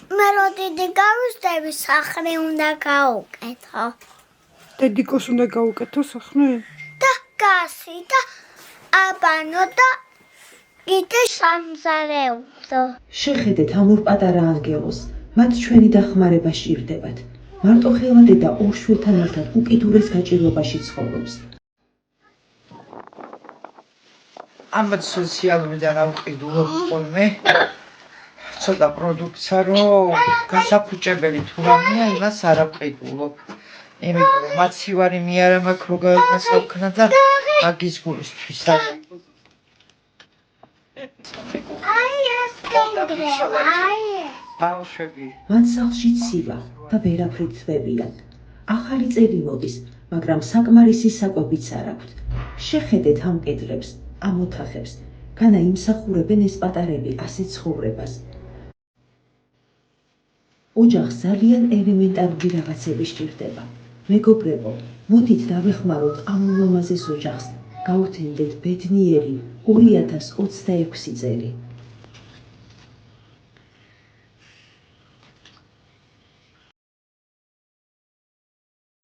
მე რო დიდი გავიზრდები, სახლი უნდა გავუკეთო. დედიკოს უნდა გავუკეთო სახლი? და გასი და აბანო და კიდე სამზარეულო. შეხედეთ ამ ორ პატარა ანგელოზს, მათ ჩვენი დახმარება სჭირდებათ. მარტოხელა დედა ორ შვილთან ერთად უკიდურეს გაჭირვებაში ცხოვრობს. ამათ სოციალურიდან ავყიდულობ ხოლმე ცოტა პროდუქტსა რომ გასაფუჭებელი თუ რამეა იმას არ ავყიდულობ. იმიტომ რომ მაცივარი მე არა მაქვს რო გავასაუქნა და მაგის გულისთვის ბავშვები მან სახლში ცივა და ვერაფრით თვებიან. ახალი წელი მოდის, მაგრამ საკმარისი საკვებიც არ აქვთ. შეხედეთ ამ კედლებს, ამ ოთახებს, განა იმსახურებენ ეს პატარები ასე ცხოვრებას. ოჯახს ძალიან ელემენტარული რაღაცები სჭირდება. მეგობრებო, მოდით დავეხმაროთ ამ ულამაზეს ოჯახს. გავთენდეთ ბედნიერი 2026 წელი.